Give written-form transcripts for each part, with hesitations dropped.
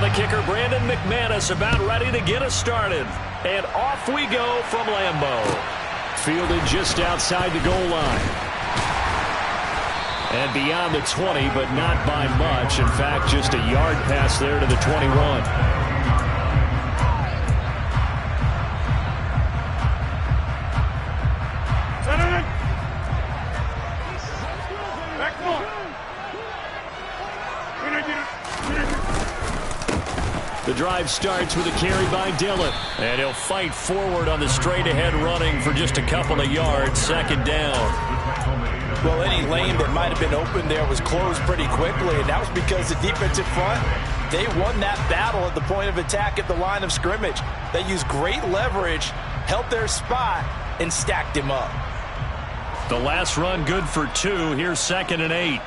the kicker, Brandon McManus, about ready to get us started. And off we go from Lambeau. Fielded just outside the goal line. And beyond the 20, but not by much. In fact, just a yard pass there to the 21. The drive starts with a carry by Dillon. And he'll fight forward on the straight-ahead running for just a couple of yards. Second down. Well, any lane that might have been open there was closed pretty quickly, and that was because the defensive front, they won that battle at the point of attack at the line of scrimmage. They used great leverage, held their spot, and stacked him up. The last run good for 2. Here's 2nd and 8.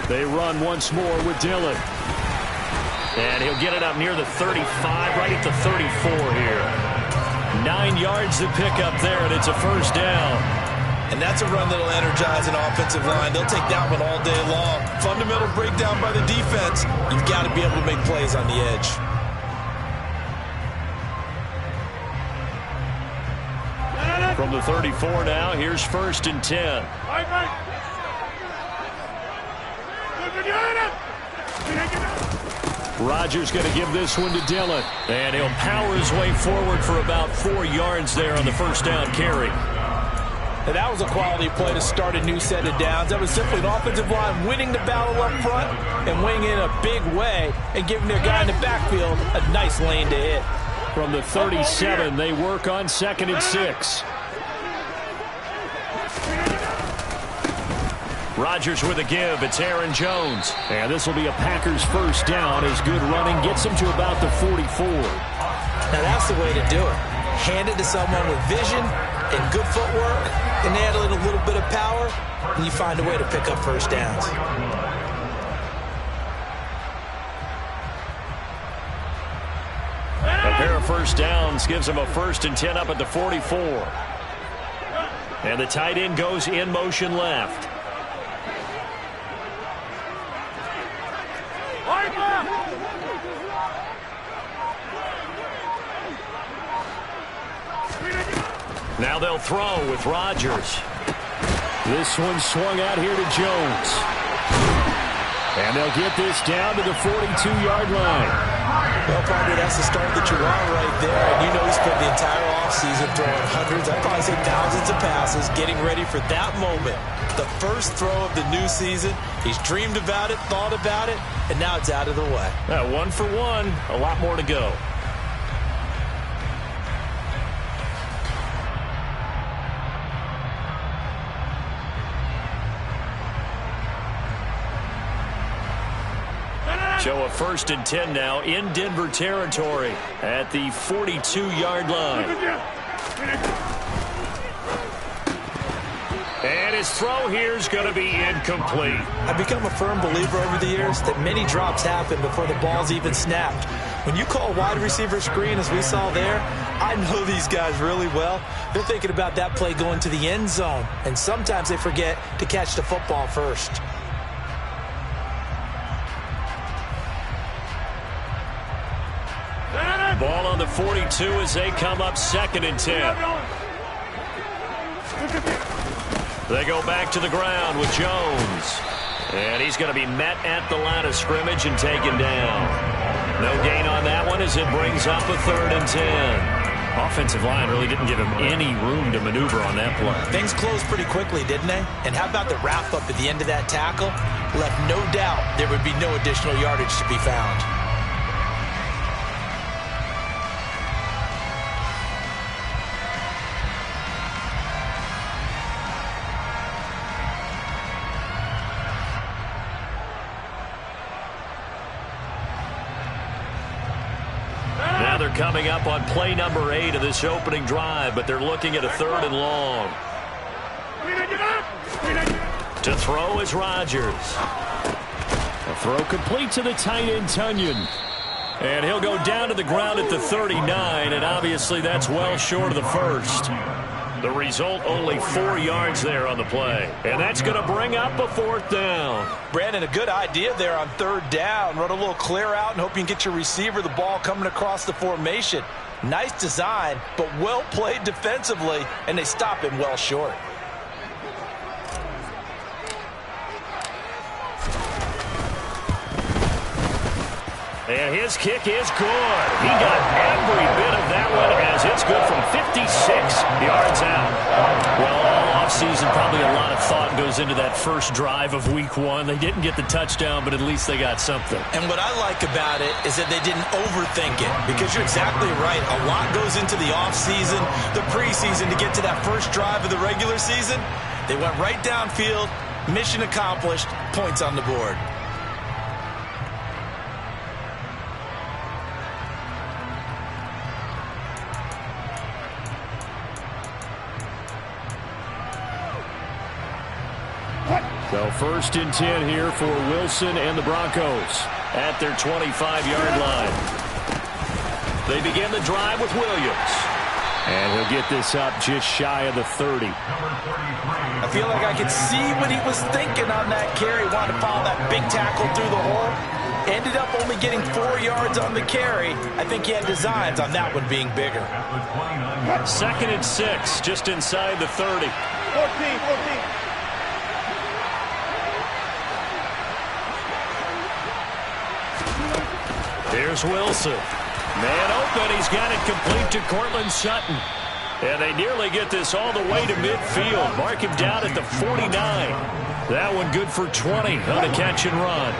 They run once more with Dillon. And he'll get it up near the 35, right at the 34 here. 9 yards to pick up there, and it's a first down. And that's a run that'll energize an offensive line. They'll take that one all day long. Fundamental breakdown by the defense. You've got to be able to make plays on the edge. From the 34 now, here's 1st and 10. Rodgers going to give this one to Dillon. And he'll power his way forward for about 4 yards there on the first down carry. And that was a quality play to start a new set of downs. That was simply an offensive line winning the battle up front and winning in a big way and giving their guy in the backfield a nice lane to hit. From the 37, they work on 2nd and 6. Rodgers with a give. It's Aaron Jones. And this will be a Packers first down as good running gets him to about the 44. Now that's the way to do it. Hand it to someone with vision and good footwork and add a little bit of power, and you find a way to pick up first downs. A pair of first downs gives him a 1st and 10 up at the 44. And the tight end goes in motion left. Now they'll throw with Rodgers. This one swung out here to Jones. And they'll get this down to the 42-yard line. Well, partner, that's the start that you want right there. And you know he spent the entire offseason throwing hundreds, I'd probably say thousands of passes, getting ready for that moment. The first throw of the new season. He's dreamed about it, thought about it, and now it's out of the way. 1 for 1, a lot more to go. So a 1st and 10 now in Denver territory at the 42-yard line. And his throw here is going to be incomplete. I've become a firm believer over the years that many drops happen before the ball's even snapped. When you call wide receiver screen, as we saw there, I know these guys really well. They're thinking about that play going to the end zone, and sometimes they forget to catch the football first. Ball on the 42 as they come up 2nd and 10. They go back to the ground with Jones. And he's going to be met at the line of scrimmage and taken down. No gain on that one as it brings up a 3rd and 10. Offensive line really didn't give him any room to maneuver on that play. Things closed pretty quickly, didn't they? And how about the wrap-up at the end of that tackle? Left no doubt there would be no additional yardage to be found. They're coming up on play number 8 of this opening drive, but they're looking at a 3rd and long. To throw is Rodgers. A throw complete to the tight end, Tunyon. And he'll go down to the ground at the 39, and obviously that's well short of the first. The result, only 4 yards there on the play. And that's going to bring up a 4th down. Brandon, a good idea there on 3rd down. Run a little clear out and hope you can get your receiver the ball coming across the formation. Nice design, but well played defensively, and they stop him well short. And his kick is good. He got every bit of that one as it's good from 56 yards out. Well, all offseason, probably a lot of thought goes into that first drive of week 1. They didn't get the touchdown, but at least they got something. And what I like about it is that they didn't overthink it, because you're exactly right. A lot goes into the offseason, the preseason to get to that first drive of the regular season. They went right downfield, mission accomplished, points on the board. So 1st and 10 here for Wilson and the Broncos at their 25-yard line. They begin the drive with Williams. And he'll get this up just shy of the 30. I feel like I could see what he was thinking on that carry. Wanted to follow that big tackle through the hole. Ended up only getting 4 yards on the carry. I think he had designs on that one being bigger. 2nd and 6, just inside the 30. 14. Here's Wilson. Man open. He's got it complete to Cortland Sutton. And they nearly get this all the way to midfield. Mark him down at the 49. That one good for 20 on a catch and run.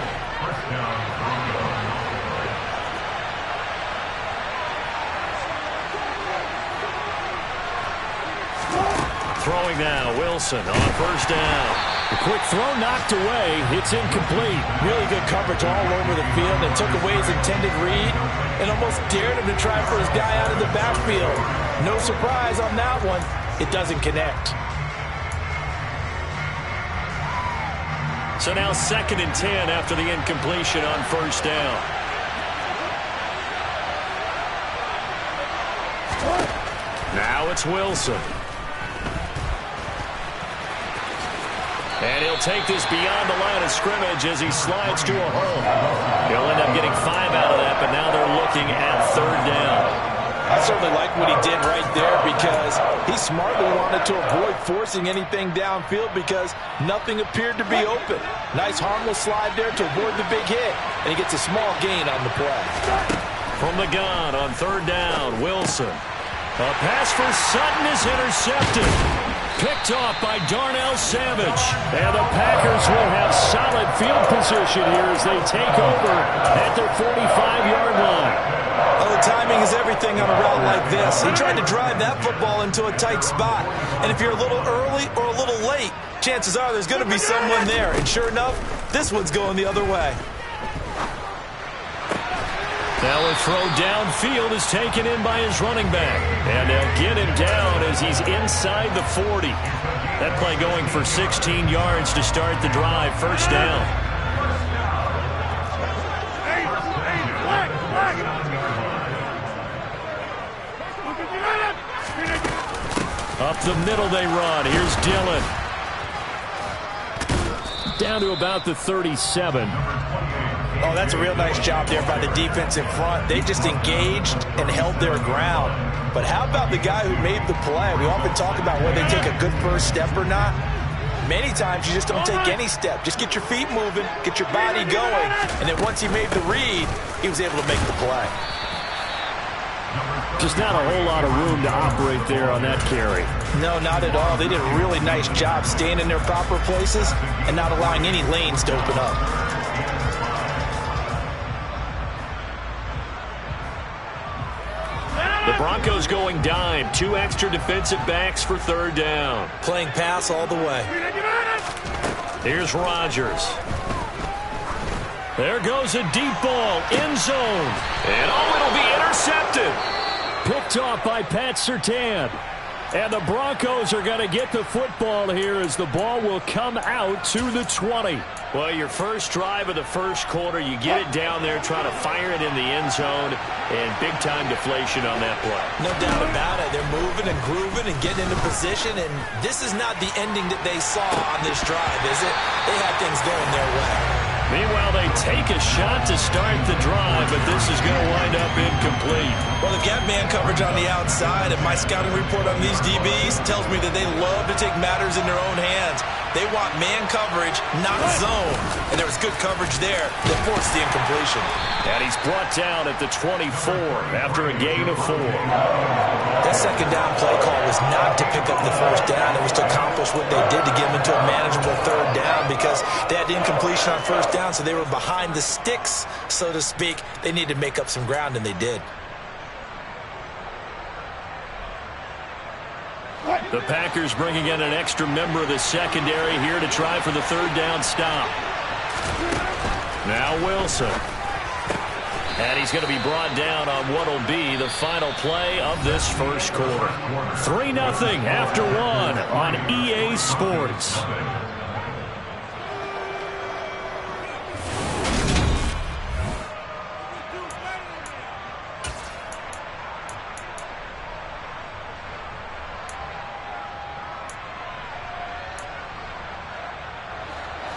Throwing now, Wilson on 1st down. A quick throw knocked away. It's incomplete. Really good coverage all over the field and took away his intended read and almost dared him to try for his guy out of the backfield. No surprise on that one. It doesn't connect. So now 2nd and 10 after the incompletion on 1st down. Now it's Wilson. And he'll take this beyond the line of scrimmage as he slides to a hole. He'll end up getting 5 out of that, but now they're looking at 3rd down. I certainly like what he did right there, because he smartly wanted to avoid forcing anything downfield because nothing appeared to be open. Nice harmless slide there to avoid the big hit, and he gets a small gain on the play. From the gun on 3rd down, Wilson. A pass for Sutton is intercepted. Picked off by Darnell Savage. And the Packers will have solid field position here as they take over at their 45-yard line. Oh, the timing is everything on a route like this. He tried to drive that football into a tight spot. And if you're a little early or a little late, chances are there's going to be someone there. And sure enough, this one's going the other way. Now a throw downfield is taken in by his running back. And they'll get him down as he's inside the 40. That play going for 16 yards to start the drive. 1st down. Up the middle they run. Here's Dillon. Down to about the 37. Oh, that's a real nice job there by the defense in front. They just engaged and held their ground. But how about the guy who made the play? We often talk about whether they take a good first step or not. Many times you just don't take any step. Just get your feet moving, get your body going, and then once he made the read, he was able to make the play. Just not a whole lot of room to operate there on that carry. No, not at all. They did a really nice job staying in their proper places and not allowing any lanes to open up. The Broncos going dime. 2 extra defensive backs for 3rd down. Playing pass all the way. Here's Rodgers. There goes a deep ball. End zone. And it'll be intercepted. Picked off by Pat Surtain. And the Broncos are going to get the football here as the ball will come out to the 20. Well, your first drive of the first quarter, you get it down there, trying to fire it in the end zone, and big-time deflation on that play. No doubt about it. They're moving and grooving and getting into position, and this is not the ending that they saw on this drive, is it? They had things going their way. Meanwhile, they take a shot to start the drive, but this is going to wind up incomplete. Well, they've got man coverage on the outside, and my scouting report on these DBs tells me that they love to take matters in their own hands. They want man coverage, not zone. And there was good coverage there that forced the incompletion. And he's brought down at the 24 after a gain of 4. That second down play call was not to pick up the first down. It was to accomplish what they did to get them into a manageable third down because they had incompletion on first down, so they were behind the sticks, so to speak. They needed to make up some ground, and they did. The Packers bringing in an extra member of the secondary here to try for the third down stop. Now Wilson. And he's going to be brought down on what will be the final play of this first quarter. 3-0 after 1 on EA Sports.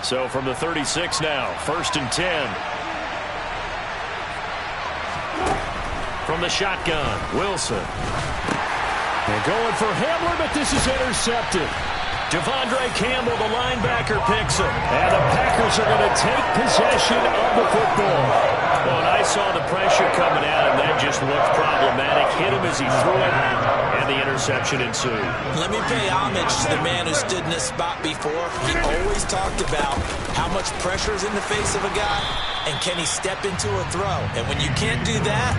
So from the 36 now, 1st and 10. From the shotgun, Wilson. They're going for Hamler, but this is intercepted. Devondre Campbell, the linebacker, picks him. And the Packers are going to take possession of the football. Well, and I saw the pressure coming at him. That just looked problematic. Hit him as he threw it, and the interception ensued. Let me pay homage to the man who stood in this spot before. He always talked about how much pressure is in the face of a guy, and can he step into a throw. And when you can't do that,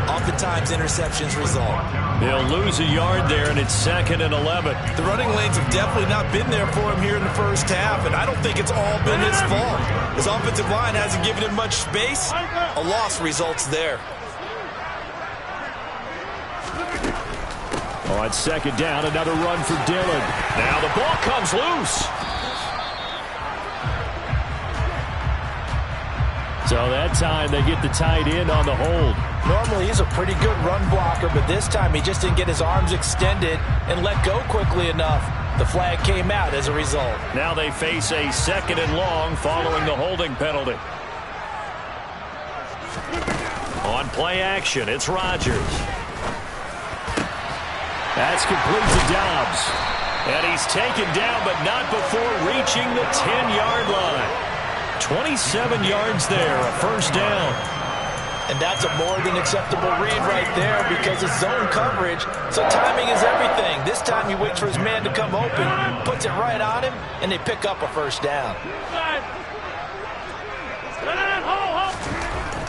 oftentimes interceptions result. They'll lose a yard there, and it's 2nd and 11. The running lanes have definitely not been there for him here in the first half, and I don't think it's all been his fault. His offensive line hasn't given him much space. A loss results there. On 2nd down, another run for Dillon. Now the ball comes loose. So that time they get the tight end on the hold. Normally he's a pretty good run blocker, but this time he just didn't get his arms extended and let go quickly enough. The flag came out as a result. Now they face a 2nd and long following the holding penalty. On play action, it's Rodgers. That's complete to Dobbs. And he's taken down, but not before reaching the 10-yard line. 27 yards there, a first down. And that's a more than acceptable read right there because it's zone coverage, so timing is everything. This time he waits for his man to come open, puts it right on him, and they pick up a first down.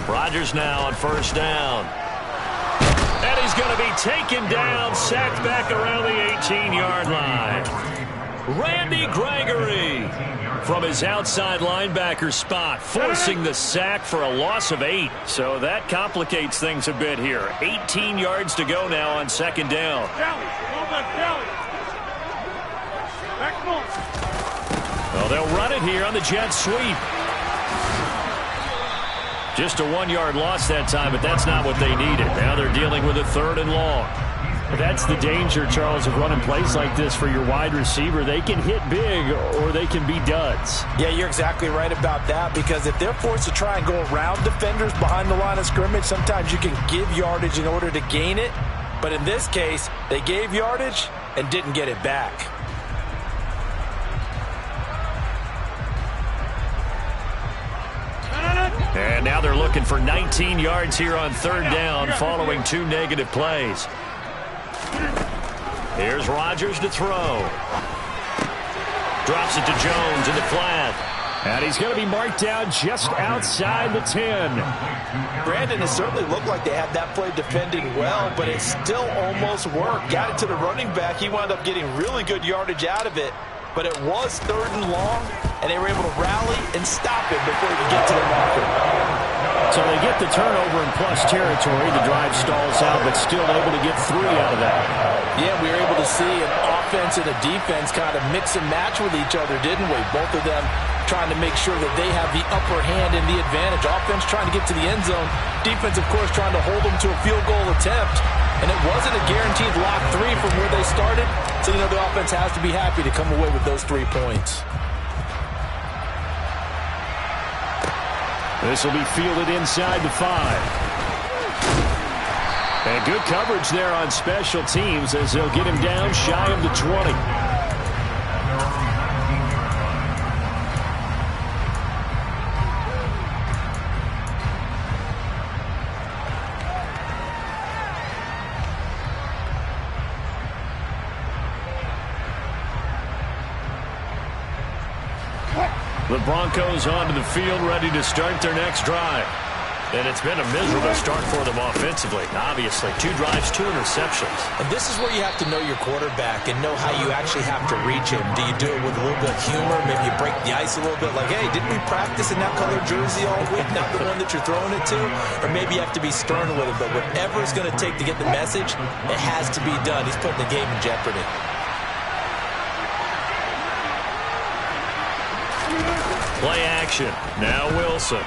Rodgers now on first down. And he's going to be taken down, sacked back around the 18-yard line. Randy Gregory from his outside linebacker spot, forcing the sack for a loss of 8. So that complicates things a bit here. 18 yards to go now on 2nd down. Well, they'll run it here on the jet sweep. Just a 1-yard loss that time, but that's not what they needed. Now they're dealing with a 3rd and long. That's the danger, Charles, of running plays like this for your wide receiver. They can hit big or they can be duds. Yeah, you're exactly right about that because if they're forced to try and go around defenders behind the line of scrimmage, sometimes you can give yardage in order to gain it. But in this case, they gave yardage and didn't get it back. And now they're looking for 19 yards here on 3rd down following 2 negative plays. Here's Rodgers to throw. Drops it to Jones in the flat. And he's going to be marked down just outside the 10. Brandon, it certainly looked like they had that play defended well, but it still almost worked. Got it to the running back. He wound up getting really good yardage out of it. But it was 3rd and long, and they were able to rally and stop him before he could get to the marker. So they get the turnover in plus territory. The drive stalls out, but still able to get 3 out of that. Yeah, we were able to see an offense and a defense kind of mix and match with each other, didn't we? Both of them trying to make sure that they have the upper hand and the advantage. Offense trying to get to the end zone. Defense, of course, trying to hold them to a field goal attempt. And it wasn't a guaranteed lock 3 from where they started. So, the offense has to be happy to come away with those 3 points. This will be fielded inside the 5. And good coverage there on special teams as they'll get him down shy of the 20. The Broncos onto the field, ready to start their next drive. And it's been a miserable start for them offensively. Obviously, 2 drives, 2 interceptions. And this is where you have to know your quarterback and know how you actually have to reach him. Do you do it with a little bit of humor? Maybe you break the ice a little bit like, hey, didn't we practice in that color jersey all week, not the one that you're throwing it to? Or maybe you have to be stern with him. But whatever it's going to take to get the message, it has to be done. He's putting the game in jeopardy. Play action. Now Wilson.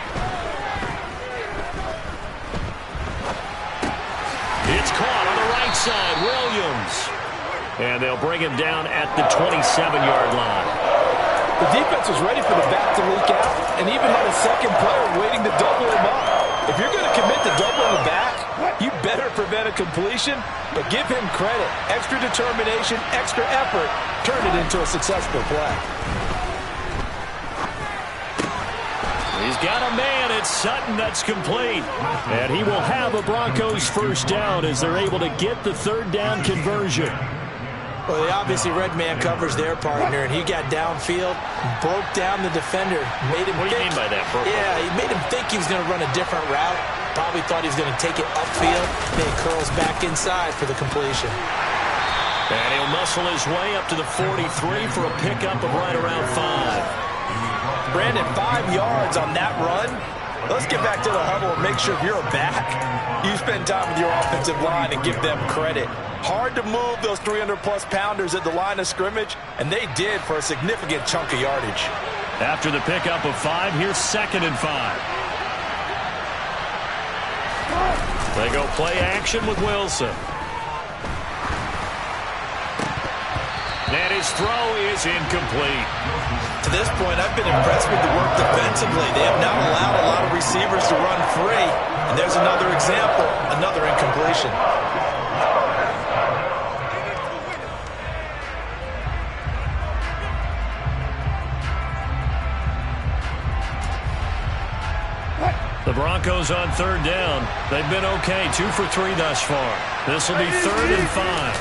It's caught on the right side. Williams. And they'll bring him down at the 27-yard line. The defense was ready for the back to leak out and even had a second player waiting to double him up. If you're going to commit to doubling the back, you better prevent a completion, but give him credit. Extra determination, extra effort, turn it into a successful play. He's got a man. It's Sutton. That's complete. And he will have a Broncos first down as they're able to get the 3rd down conversion. Well, they obviously red man covers their partner, and he got downfield, broke down the defender, made him What do you mean by that, Purple? Yeah, he made him think he was going to run a different route. Probably thought he was going to take it upfield. Then he curls back inside for the completion. And he'll muscle his way up to the 43 for a pickup of right around 5. Brandon, 5 yards on that run. Let's get back to the huddle and make sure if you're a back, you spend time with your offensive line and give them credit. Hard to move those 300-plus pounders at the line of scrimmage, and they did for a significant chunk of yardage. After the pickup of 5, here's 2nd and 5. They go play action with Wilson. And his throw is incomplete. To this point, I've been impressed with the work defensively. They have now allowed a lot of receivers to run free. And there's another example, another incompletion. The Broncos on 3rd down. They've been okay, 2 for 3 thus far. This will be 3rd and 5.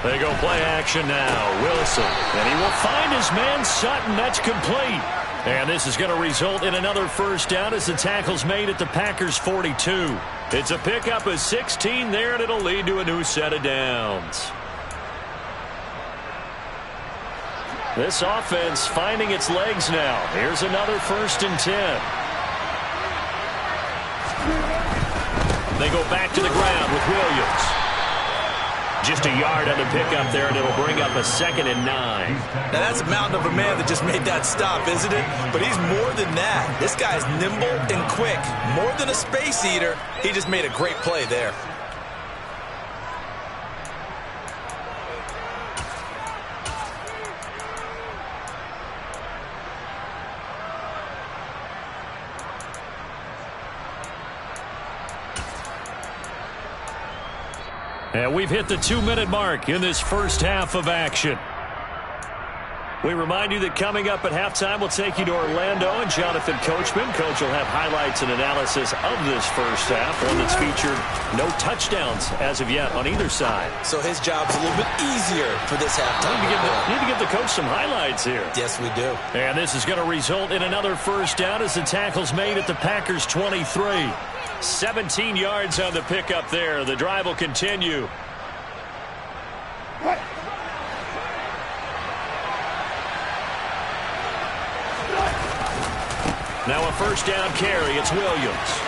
They go play action now. Wilson. And he will find his man Sutton. That's complete. And this is going to result in another first down as the tackle's made at the Packers 42. It's a pickup of 16 there, and it'll lead to a new set of downs. This offense finding its legs now. Here's another 1st and 10. They go back to the ground with Williams. Just a yard on the pickup there, and it'll bring up a 2nd and 9. Now, that's a mountain of a man that just made that stop, isn't it? But he's more than that. This guy's nimble and quick. More than a space eater, he just made a great play there. And we've hit the 2-minute mark in this first half of action. We remind you that coming up at halftime, we'll take you to Orlando and Jonathan Coachman. Coach will have highlights and analysis of this first half, one that's featured no touchdowns as of yet on either side. So his job's a little bit easier for this halftime. Need to give the coach some highlights here. Yes, we do. And this is going to result in another first down as the tackle's made at the Packers 23. 17 yards on the pickup there. The drive will continue. Now a first down carry. It's Williams.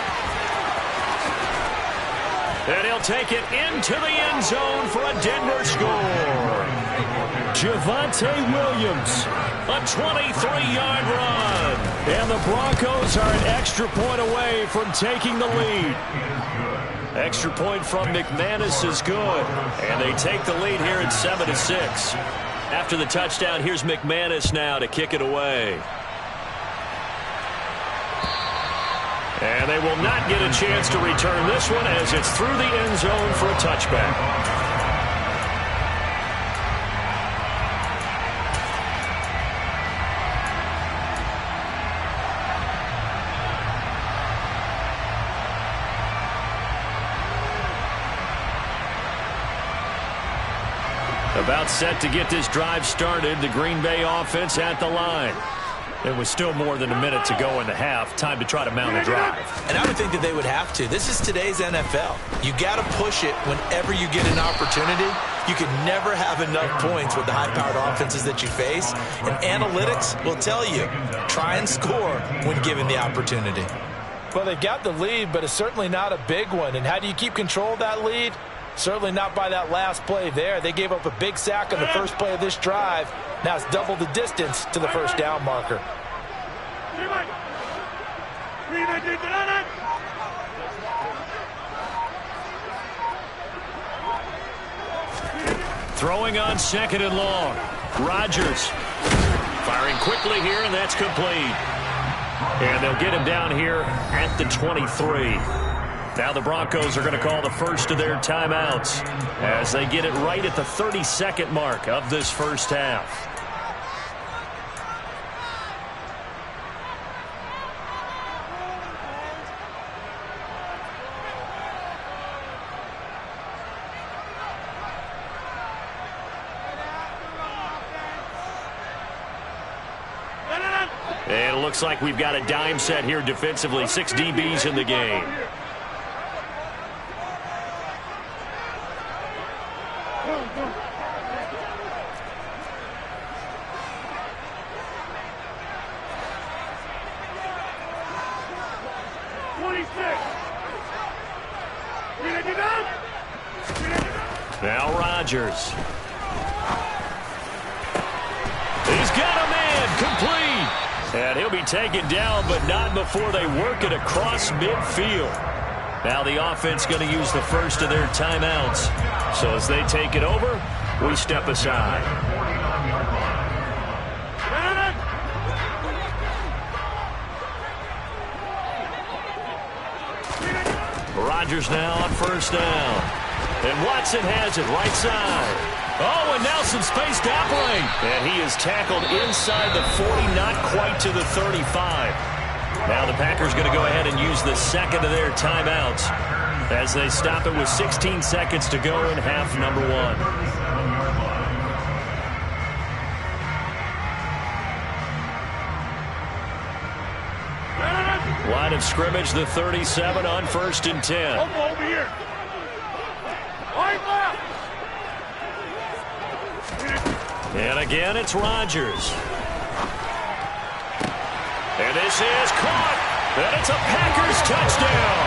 And he'll take it into the end zone for a Denver score. Javonte Williams. A 23-yard run. And the Broncos are an extra point away from taking the lead. Extra point from McManus is good. And they take the lead here at 7-6. After the touchdown, here's McManus now to kick it away. And they will not get a chance to return this one as it's through the end zone for a touchback. About set to get this drive started. The Green Bay offense at the line. It was still more than a minute to go in the half. Time to try to mount a drive. And I would think that they would have to. This is today's NFL. You got to push it whenever you get an opportunity. You can never have enough points with the high-powered offenses that you face. And analytics will tell you, try and score when given the opportunity. Well, they've got the lead, but it's certainly not a big one. And how do you keep control of that lead? Certainly not by that last play there. They gave up a big sack on the first play of this drive. Now it's double the distance to the first down marker. Throwing on 2nd and long. Rodgers firing quickly here, and that's complete. And they'll get him down here at the 23. Now the Broncos are going to call the first of their timeouts as they get it right at the 32nd mark of this first half. And it looks like we've got a dime set here defensively. 6 DBs in the game. Now Rodgers. He's got a man complete. And he'll be taken down, but not before they work it across midfield. Now the offense going to use the first of their timeouts. So as they take it over, we step aside. Rodgers now on first down. And Watson has it right side. Oh, and now some space to operate. And he is tackled inside the 40, not quite to the 35. Now the Packers going to go ahead and use the second of their timeouts as they stop it with 16 seconds to go in half number 1. Line of scrimmage, the 37 on 1st and 10. Over here. Right left. And again, it's Rodgers. And this is caught. And it's a Packers touchdown.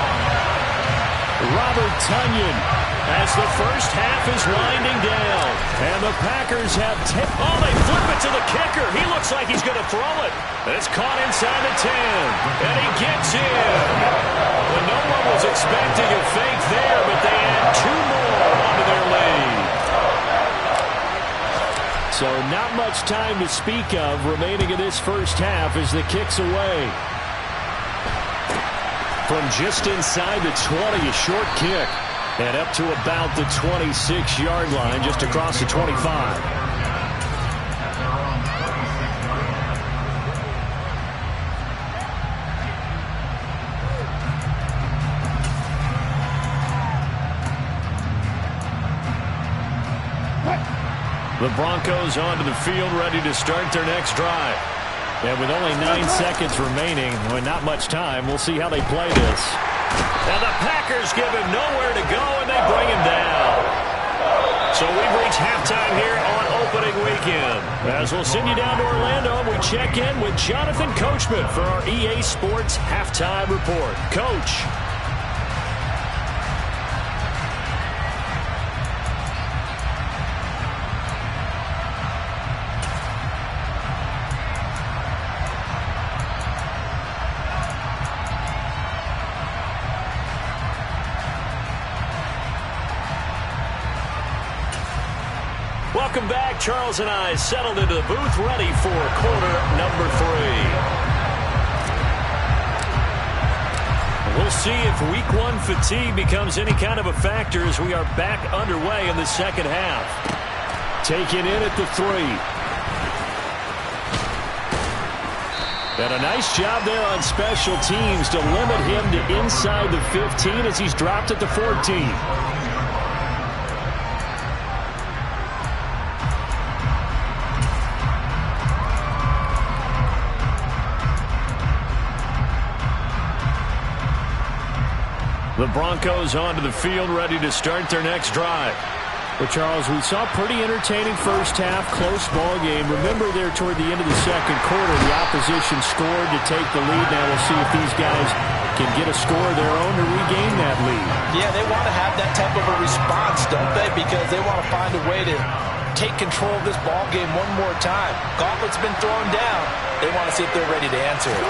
Robert Tonyan as the first half is winding down. And the Packers have oh, they flip it to the kicker. He looks like he's going to throw it. It's caught inside the 10. And he gets in. Well, no one was expecting a fake there, but they add 2 more onto their lead. So not much time to speak of remaining in this first half as the kick's away. From just inside the 20, a short kick. And up to about the 26-yard line, just across the 25. The Broncos onto the field, ready to start their next drive. And with only 9 seconds remaining, well, not much time, we'll see how they play this. And the Packers give him nowhere to go, and they bring him down. So we've reached halftime here on opening weekend. As we'll send you down to Orlando, we check in with Jonathan Coachman for our EA Sports Halftime Report. Coach. Welcome back. Charles and I settled into the booth, ready for quarter number 3. We'll see if week 1 fatigue becomes any kind of a factor as we are back underway in the second half. Taken in at the 3. And a nice job there on special teams to limit him to inside the 15 as he's dropped at the 14. The Broncos onto the field, ready to start their next drive. Well, Charles, we saw a pretty entertaining first half, close ball game. Remember there toward the end of the second quarter, the opposition scored to take the lead. Now we'll see if these guys can get a score of their own to regain that lead. Yeah, they want to have that type of a response, don't they? Because they want to find a way to take control of this ball game one more time. Gauntlet's been thrown down. They want to see if they're ready to answer it.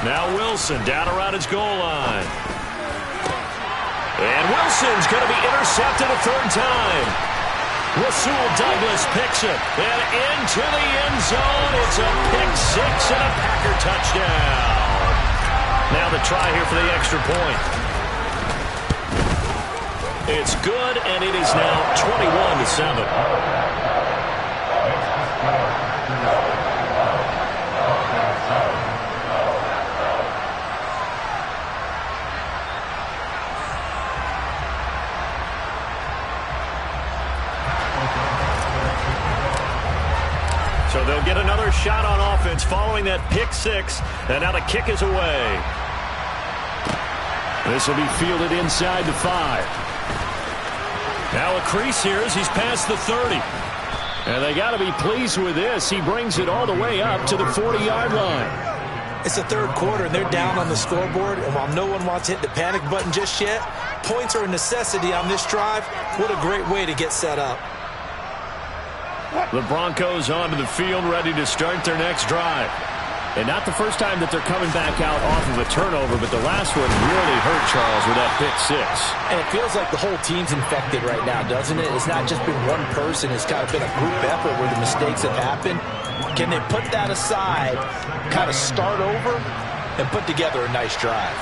Now Wilson down around his goal line. And Wilson's going to be intercepted a third time. Rasul Douglas picks it. And into the end zone. It's a pick 6 and a Packer touchdown. Now the try here for the extra point. It's good, and it is now 21-7. So they'll get another shot on offense following that pick 6, and now the kick is away. This will be fielded inside the 5. Now a crease here as he's past the 30. And they got to be pleased with this. He brings it all the way up to the 40-yard line. It's the third quarter, and they're down on the scoreboard. And while no one wants to hit the panic button just yet, points are a necessity on this drive. What a great way to get set up. The Broncos onto the field, ready to start their next drive. And not the first time that they're coming back out off of a turnover, but the last one really hurt Charles with that pick 6. And it feels like the whole team's infected right now, doesn't it? It's not just been one person. It's kind of been a group effort where the mistakes have happened. Can they put that aside, kind of start over, and put together a nice drive?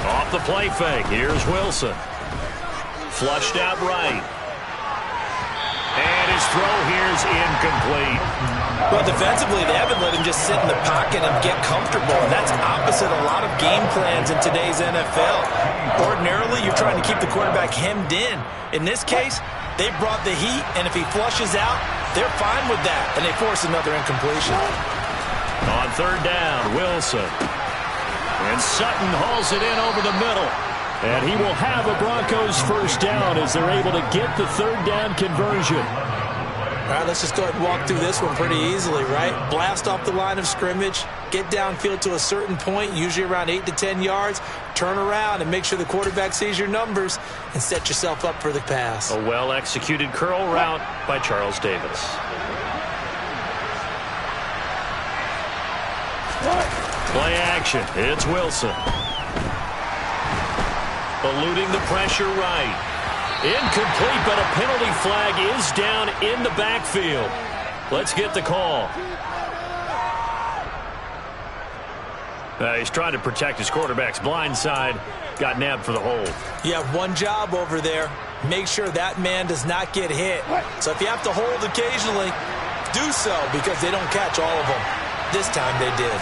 Off the play fake. Here's Wilson. Flushed out right. And his throw here's incomplete. Well, defensively, they haven't let him just sit in the pocket and get comfortable, and that's opposite a lot of game plans in today's NFL. Ordinarily, you're trying to keep the quarterback hemmed in. In this case, they brought the heat, and if he flushes out, they're fine with that, and they force another incompletion. On third down, Wilson. And Sutton hauls it in over the middle. And he will have a Broncos first down as they're able to get the third down conversion. All right, let's just go ahead and walk through this one pretty easily, right? Blast off the line of scrimmage, get downfield to a certain point, usually around 8 to 10 yards, turn around and make sure the quarterback sees your numbers and set yourself up for the pass. A well-executed curl route by Charles Davis. Play action. It's Wilson. Eluding the pressure right. Incomplete, but a penalty flag is down in the backfield. Let's get the call. He's trying to protect his quarterback's blind side. Got nabbed for the hold. You have one job over there. Make sure that man does not get hit. So if you have to hold occasionally, do so because they don't catch all of them. This time they did.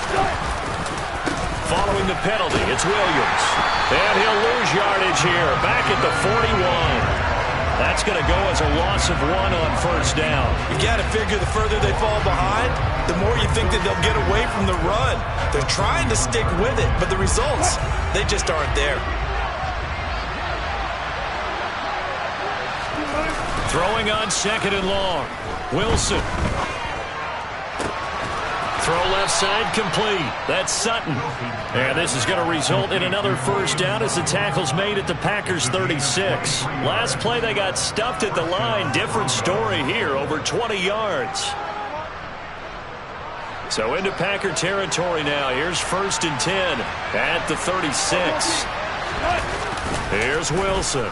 Following the penalty, it's Williams. And he'll lose yardage here. Back at the 41. That's going to go as a loss of 1 on first down. You got to figure the further they fall behind, the more you think that they'll get away from the run. They're trying to stick with it, but the results, they just aren't there. Throwing on second and long. Wilson. Throw left side complete. That's Sutton. And this is going to result in another first down as the tackle's made at the Packers 36. Last play they got stuffed at the line. Different story here, over 20 yards. So into Packer territory now. Here's 1st and 10 at the 36. Here's Wilson.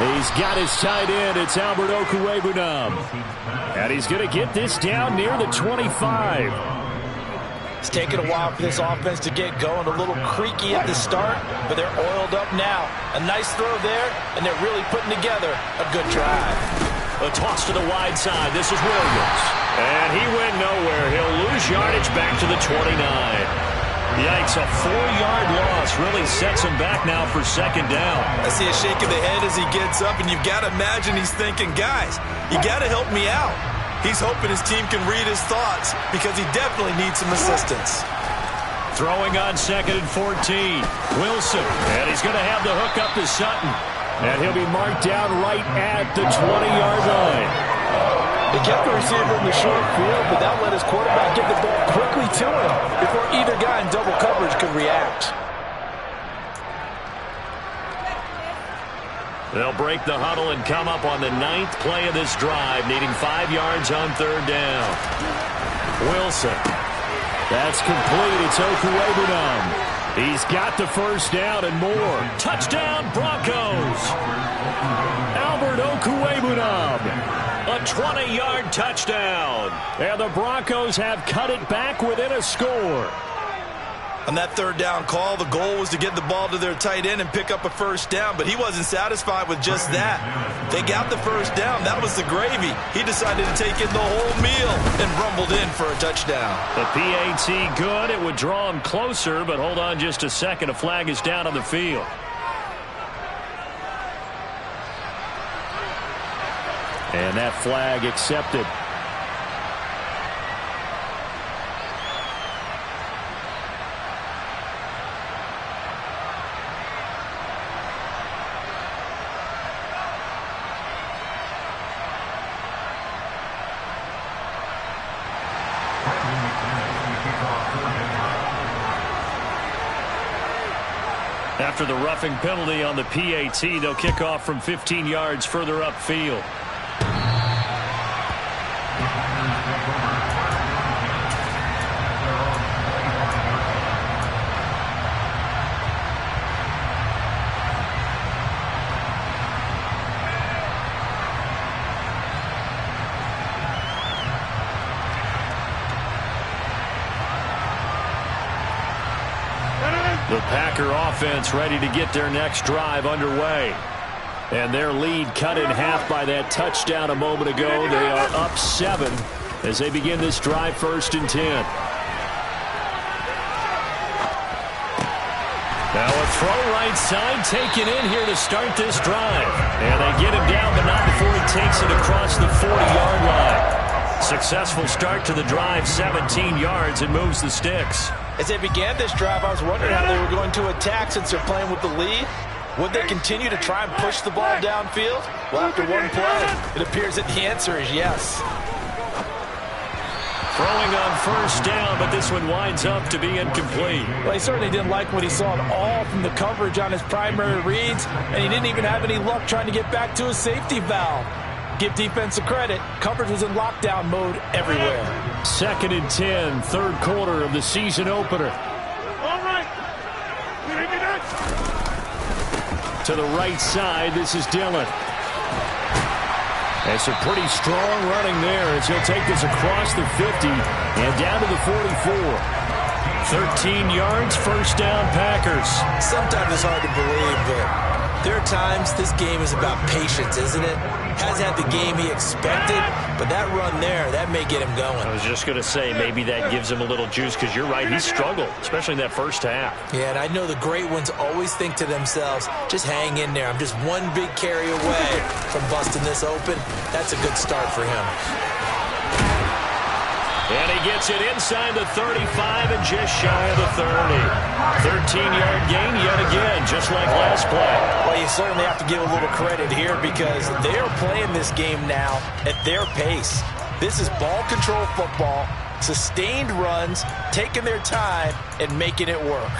He's got his tight end. It's Albert Okwuegbunam. And he's going to get this down near the 25. It's taken a while for this offense to get going. A little creaky at the start, but they're oiled up now. A nice throw there, and they're really putting together a good drive. A toss to the wide side. This is Williams. And he went nowhere. He'll lose yardage back to the 29. Yikes, a 4-yard loss really sets him back now for 2nd down. I see a shake of the head as he gets up, and you've got to imagine he's thinking, guys, you got to help me out. He's hoping his team can read his thoughts because he definitely needs some assistance. Throwing on 2nd and 14. Wilson, and he's going to have the hook up to Sutton. And he'll be marked down right at the 20-yard line. He kept the receiver in the short field, but that let his quarterback get the ball quickly to him before either guy in double coverage could react. They'll break the huddle and come up on the 9th play of this drive, needing 5 yards on 3rd down. Wilson. That's complete. It's Okwuegbunam. He's got the 1st down and more. Touchdown, Broncos. Albert Okwuegbunam. A 20-yard touchdown. And the Broncos have cut it back within a score. On that 3rd down call, the goal was to get the ball to their tight end and pick up a 1st down, but he wasn't satisfied with just that. They got the 1st down. That was the gravy. He decided to take in the whole meal and rumbled in for a touchdown. The PAT good. It would draw him closer, but hold on just a second. A flag is down on the field. And that flag accepted. After the roughing penalty on the PAT, they'll kick off from 15 yards further upfield. The Packer offense ready to get their next drive underway. And their lead cut in half by that touchdown a moment ago. They are up 7 as they begin this drive, 1st and 10. Now a throw right side taken in here to start this drive. And they get him down, but not before he takes it across the 40-yard line. Successful start to the drive, 17 yards, and moves the sticks. As they began this drive, I was wondering how they were going to attack since they're playing with the lead. Would they continue to try and push the ball downfield? Well, after one play, it appears that the answer is yes. Throwing on 1st down, but this one winds up to be incomplete. Well, he certainly didn't like what he saw at all from the coverage on his primary reads, and he didn't even have any luck trying to get back to his safety valve. Give defense a credit. Coverage was in lockdown mode everywhere. 2nd and 10, 3rd quarter of the season opener. All right. To the right side, this is Dillon. It's a pretty strong running there as he'll take this across the 50 and down to the 44. 13 yards, 1st down, Packers. Sometimes it's hard to believe, but there are times this game is about patience, isn't it? Hasn't had the game he expected, but that run there, that may get him going. I was just going to say, maybe that gives him a little juice, because you're right, he struggled, especially in that 1st half. Yeah, and I know the great ones always think to themselves, just hang in there. I'm just one big carry away from busting this open. That's a good start for him. And he gets it inside the 35 and just shy of the 30. 13-yard gain yet again, just like last play. Well, you certainly have to give a little credit here because they are playing this game now at their pace. This is ball control football, sustained runs, taking their time, and making it work.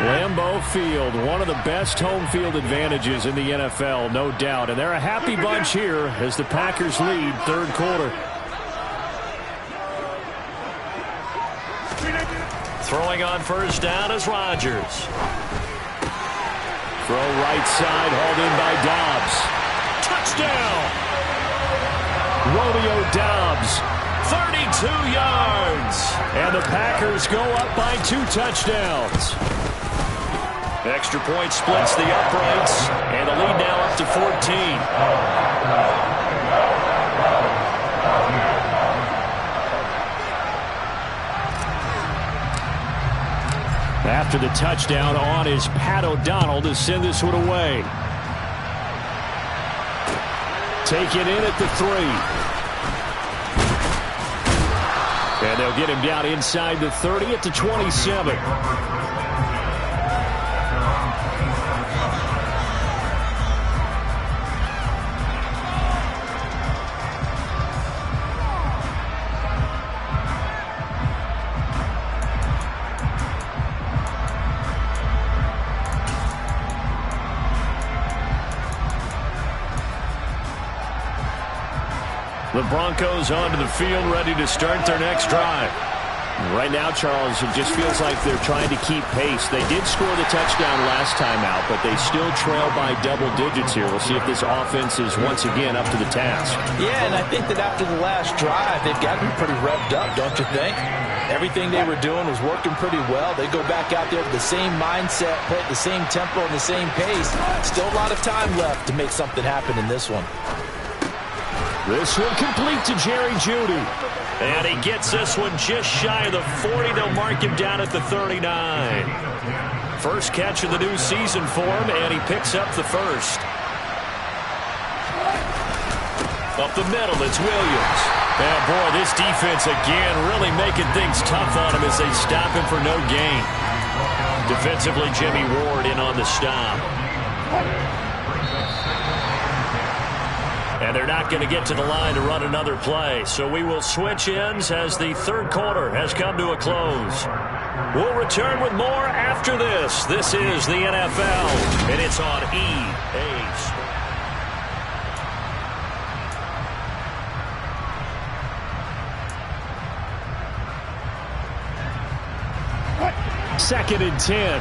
Lambeau Field, one of the best home field advantages in the NFL, no doubt. And they're a happy bunch here as the Packers lead third quarter. Throwing on first down is Rodgers. Throw right side, hauled in by Dobbs. Touchdown! Romeo Dobbs, 32 yards. And the Packers go up by 2 touchdowns. Extra point splits the uprights, and the lead now up to 14. After the touchdown, on is Pat O'Donnell to send this one away. Taken in at the 3. And they'll get him down inside the 30 at the 27. The Broncos onto the field, ready to start their next drive. Right now, Charles, it just feels like they're trying to keep pace. They did score the touchdown last time out, but they still trail by double digits here. We'll see if this offense is once again up to the task. Yeah, and I think that after the last drive, they've gotten pretty revved up, don't you think? Everything they were doing was working pretty well. They go back out there with the same mindset, play at the same tempo and the same pace. Still a lot of time left to make something happen in this one. This one complete to Jerry Jeudy. And he gets this one just shy of the 40. They'll mark him down at the 39. First catch of the new season for him, and he picks up the first. Up the middle, it's Williams. And boy, this defense again really making things tough on him as they stop him for no gain. Defensively, Jimmy Ward in on the stop. And they're not going to get to the line to run another play. So we will switch ends as the third quarter has come to a close. We'll return with more after this. This is the NFL, and it's on EA Sports. Second and 10.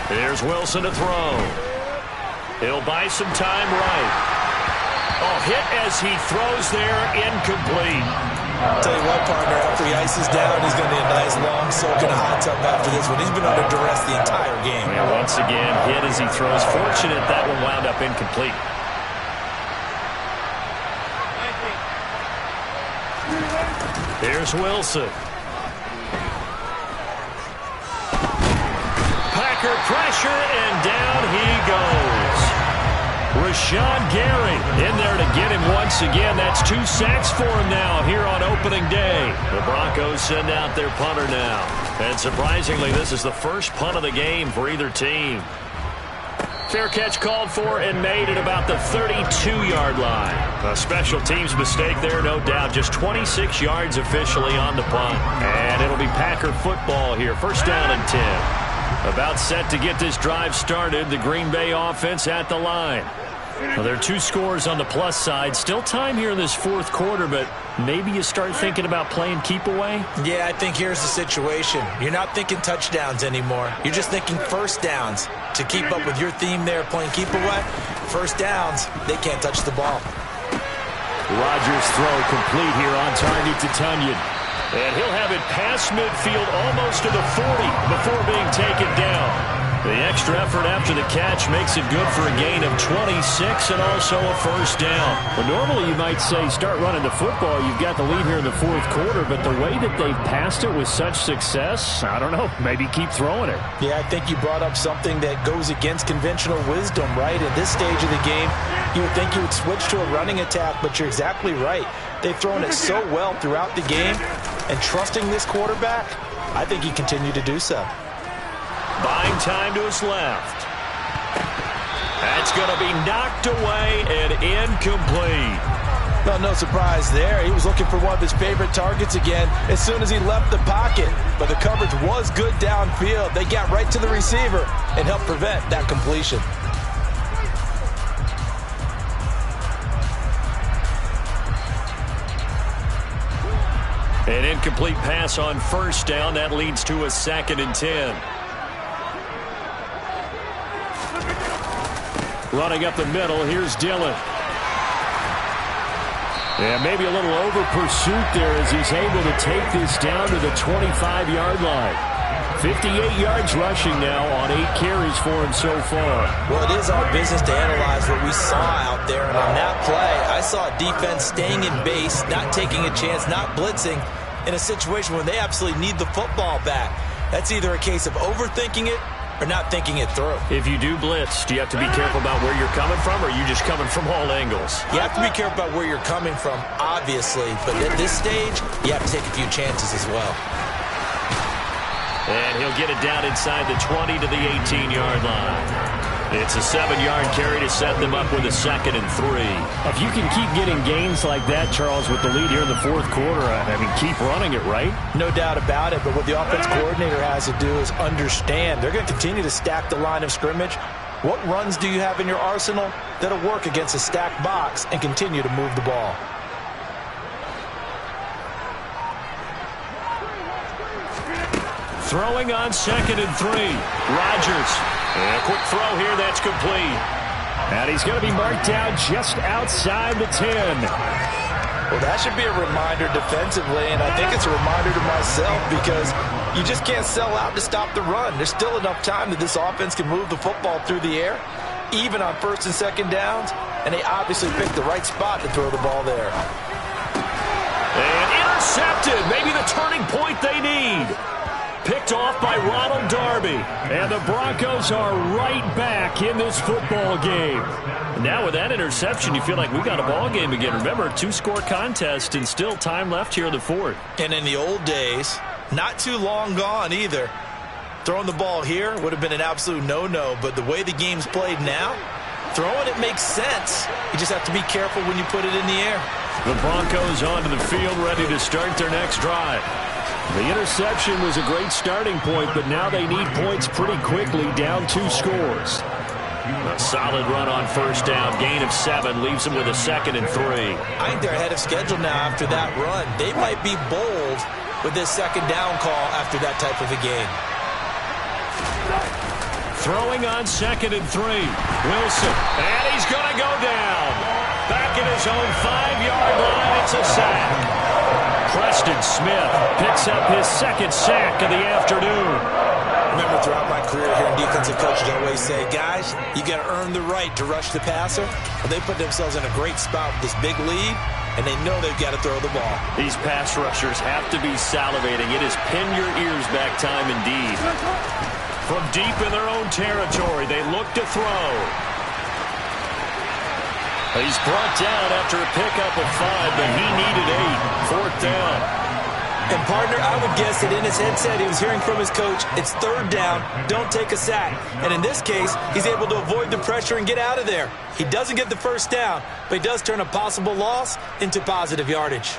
Here's Wilson to throw. He'll buy some time right. Oh, hit as he throws there, incomplete. I'll tell you what, partner, after he ices down, he's going to need a nice long soak in a hot tub after this one. He's been under duress the entire game. And once again, hit as he throws. Fortunate that one wound up incomplete. Here's Wilson. Pressure, and down he goes. Rashawn Gary in there to get him once again. That's 2 sacks for him now here on opening day. The Broncos send out their punter now. And surprisingly, this is the first punt of the game for either team. Fair catch called for and made at about the 32-yard line. A special teams mistake there, no doubt. Just 26 yards officially on the punt. And it'll be Packer football here. First down and 10. About set to get this drive started. The Green Bay offense at the line. Well, there are 2 scores on the plus side. Still time here in this fourth quarter, but maybe you start thinking about playing keep away? Yeah, I think here's the situation. You're not thinking touchdowns anymore. You're just thinking first downs. To keep up with your theme there, playing keep away, first downs, they can't touch the ball. Rodgers' throw complete here on target to Tunyon. And he'll have it past midfield almost to the 40 before being taken down. The extra effort after the catch makes it good for a gain of 26 and also a first down. Well, normally you might say start running the football. You've got the lead here in the fourth quarter, but the way that they've passed it with such success, I don't know, maybe keep throwing it. Yeah, I think you brought up something that goes against conventional wisdom, right? At this stage of the game, you would think you would switch to a running attack, but you're exactly right. They've thrown it so well throughout the game, and trusting this quarterback, I think he continued to do so. Buying time to his left. That's going to be knocked away and incomplete. Well, no surprise there. He was looking for one of his favorite targets again as soon as he left the pocket. But the coverage was good downfield. They got right to the receiver and helped prevent that completion. An incomplete pass on first down. That leads to a 2nd and 10. Running up the middle, here's Dillon. Yeah, maybe a little over pursuit there as he's able to take this down to the 25-yard line. 58 yards rushing now on 8 carries for him so far. Well, it is our business to analyze what we saw out there. And on that play, I saw a defense staying in base, not taking a chance, not blitzing in a situation where they absolutely need the football back. That's either a case of overthinking it or not thinking it through. If you do blitz, do you have to be careful about where you're coming from, or are you just coming from all angles? You have to be careful about where you're coming from, obviously. But at this stage, you have to take a few chances as well. And he'll get it down inside the 20 to the 18-yard line. It's a 7-yard carry to set them up with a 2nd and 3. If you can keep getting gains like that, Charles, with the lead here in the fourth quarter, I mean, keep running it, right? No doubt about it, but what the offense coordinator has to do is understand they're going to continue to stack the line of scrimmage. What runs do you have in your arsenal that'll work against a stacked box and continue to move the ball? Throwing on 2nd and 3. Rodgers. And a quick throw here, that's complete. And he's going to be marked down just outside the 10. Well, that should be a reminder defensively, and I think it's a reminder to myself because you just can't sell out to stop the run. There's still enough time that this offense can move the football through the air, even on 1st and 2nd downs, and they obviously picked the right spot to throw the ball there. And intercepted, maybe the turning point they need. Picked off by Ronald Darby. And the Broncos are right back in this football game. And now with that interception, you feel like we got a ball game again. Remember, 2-score contest and still time left here in the fourth. And in the old days, not too long gone either, throwing the ball here would have been an absolute no-no. But the way the game's played now, throwing it makes sense. You just have to be careful when you put it in the air. The Broncos onto the field, ready to start their next drive. The interception was a great starting point, but now they need points pretty quickly, down 2 scores. A solid run on first down. Gain of 7 leaves them with a 2nd and 3. I think they're ahead of schedule now after that run. They might be bold with this 2nd down call after that type of a game. Throwing on 2nd and 3. Wilson. And he's going to go down. Back in his own 5-yard line. It's a sack. Preston Smith picks up his 2nd sack of the afternoon. Remember, throughout my career here in defensive coaches, I always say, guys, you got to earn the right to rush the passer. Well, they put themselves in a great spot with this big lead, and they know they've got to throw the ball. These pass rushers have to be salivating. It is pin your ears back time indeed. From deep in their own territory, they look to throw. He's brought down after a pickup of 5, but he needed 8. 4th down. And, partner, I would guess that in his headset he was hearing from his coach, it's 3rd down, don't take a sack. And in this case, he's able to avoid the pressure and get out of there. He doesn't get the 1st down, but he does turn a possible loss into positive yardage.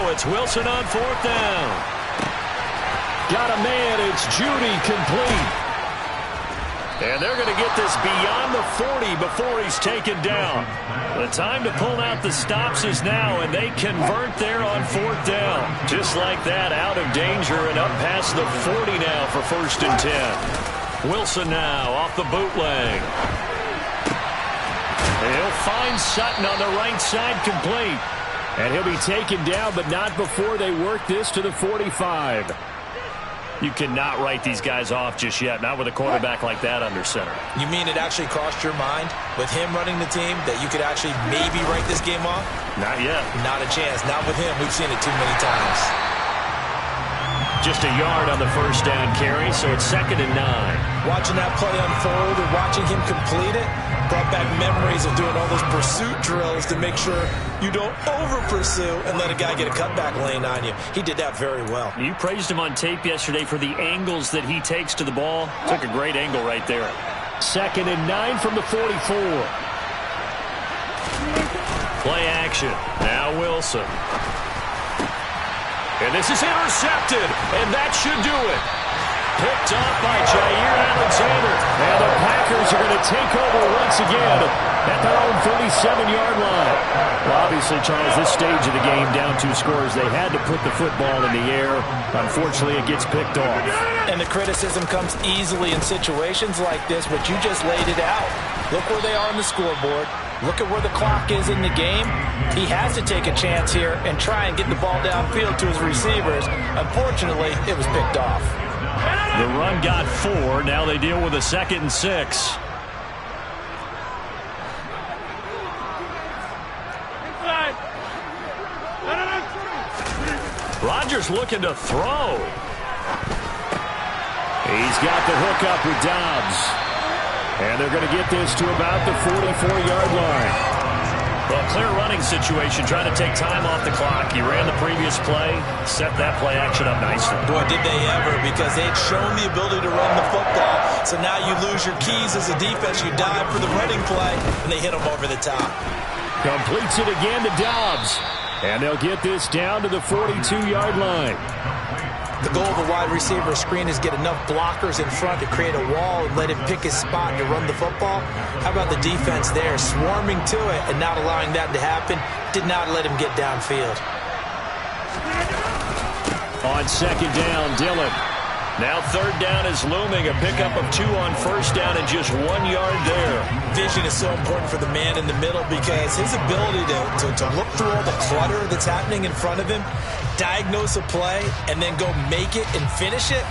It's Wilson on 4th down. Got a man. It's Judy complete. And they're going to get this beyond the 40 before he's taken down. The time to pull out the stops is now, and they convert there on 4th down. Just like that, out of danger and up past the 40 now for 1st and 10. Wilson now off the bootleg. And he'll find Sutton on the right side complete. And he'll be taken down, but not before they work this to the 45. You cannot write these guys off just yet, not with a quarterback like that under center. You mean it actually crossed your mind with him running the team that you could actually maybe write this game off? Not yet. Not a chance. Not with him. We've seen it too many times. Just a yard on the first down carry, so it's 2nd and 9. Watching that play unfold and watching him complete it brought back memories of doing all those pursuit drills to make sure you don't over-pursue and let a guy get a cutback lane on you. He did that very well. You praised him on tape yesterday for the angles that he takes to the ball. Took a great angle right there. 2nd and 9 from the 44. Play action. Now Wilson. And this is intercepted, and that should do it. Picked off by Jair Alexander. And the Packers are going to take over once again at their own 37-yard line. Well, obviously, Charles, this stage of the game, down 2 scores, they had to put the football in the air. Unfortunately, it gets picked off. And the criticism comes easily in situations like this, but you just laid it out. Look where they are on the scoreboard. Look at where the clock is in the game. He has to take a chance here and try and get the ball downfield to his receivers. Unfortunately, it was picked off. The run got 4. Now they deal with a 2nd and 6. Rodgers looking to throw. He's got the hook up with Dobbs. And they're going to get this to about the 44-yard line. Well, clear running situation, trying to take time off the clock. He ran the previous play, set that play action up nicely. Boy, did they ever, because they'd shown the ability to run the football. So now you lose your keys as a defense. You dive for the running play, and they hit them over the top. Completes it again to Dobbs. And they'll get this down to the 42-yard line. The goal of a wide receiver screen is get enough blockers in front to create a wall and let him pick his spot to run the football. How about the defense there, swarming to it and not allowing that to happen? Did not let him get downfield. On 2nd down, Dillon. Now 3rd down is looming. A pickup of 2 on 1st down and just 1 yard there. Vision is so important for the man in the middle because his ability to look through all the clutter that's happening in front of him, diagnose a play, and then go make it and finish it,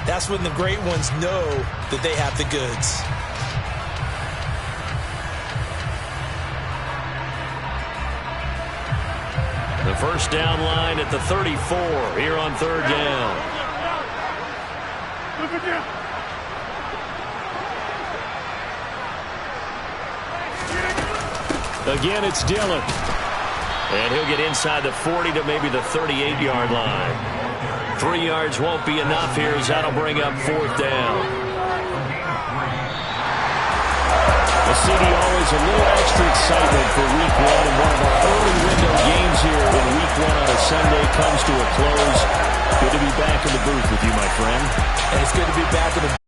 that's when the great ones know that they have the goods. The first down line at the 34 here on 3rd down. Again, it's Dillon. And he'll get inside the 40 to maybe the 38-yard line. 3 yards won't be enough here as that'll bring up 4th down. The city always a little extra excitement for Week 1. And one of our early window games here in Week 1 on a Sunday comes to a close. Good to be back in the booth with you, my friend. And it's good to be back in the